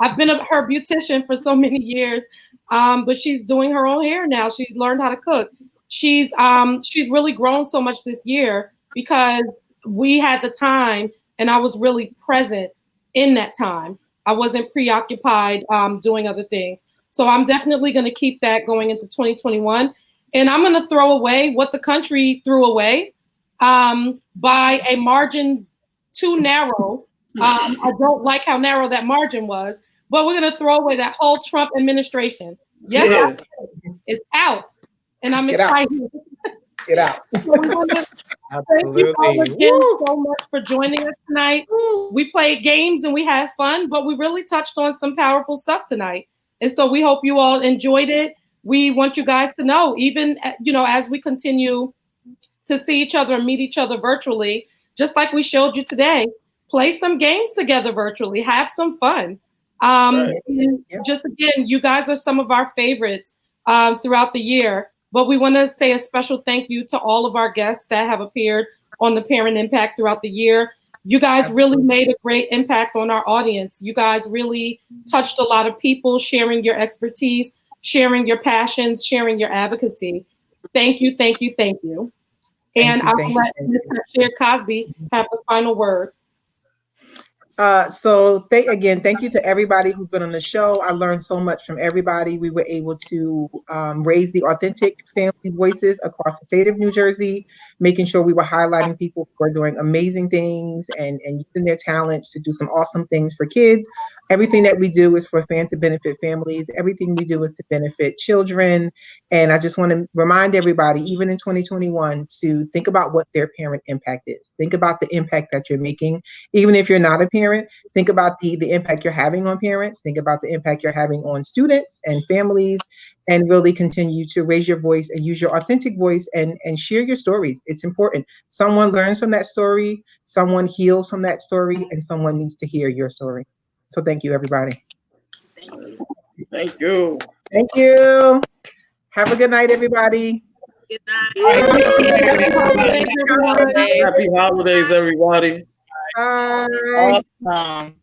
I've been her beautician for so many years, but she's doing her own hair now. She's learned how to cook. She's really grown so much this year because we had the time and I was really present in that time. I wasn't preoccupied doing other things. So I'm definitely going to keep that going into 2021. And I'm going to throw away what the country threw away by a margin too narrow. I don't like how narrow that margin was, but we're going to throw away that whole Trump administration. Yes, it's out. And I'm excited. Get out. So we want to thank you all again so much for joining us tonight. We played games and we had fun, but we really touched on some powerful stuff tonight. And so we hope you all enjoyed it. We want you guys to know, even, as we continue to see each other and meet each other virtually, just like we showed you today, play some games together virtually, have some fun. And just again, you guys are some of our favorites throughout the year. But we want to say a special thank you to all of our guests that have appeared on the Parent Impact throughout the year. You guys really made a great impact on our audience. You guys really touched a lot of people, sharing your expertise, sharing your passions, sharing your advocacy. Thank you, thank you, thank you. And I will let Ms. Tafshier Cosby have the final word. Thank you to everybody who's been on the show. I learned so much from everybody. We were able to raise the authentic family voices across the state of New Jersey, making sure we were highlighting people who are doing amazing things and using their talents to do some awesome things for kids. Everything that we do is for to benefit families. Everything we do is to benefit children. And I just want to remind everybody, even in 2021, to think about what their parent impact is. Think about the impact that you're making. Even if you're not a parent, think about the impact you're having on parents. Think about the impact you're having on students and families, and really continue to raise your voice and use your authentic voice and share your stories. It's important. Someone learns from that story, someone heals from that story, and someone needs to hear your story. So thank you, everybody. Thank you. Thank you. Have a good night, everybody. Good night. Happy holidays, everybody. Bye. Awesome.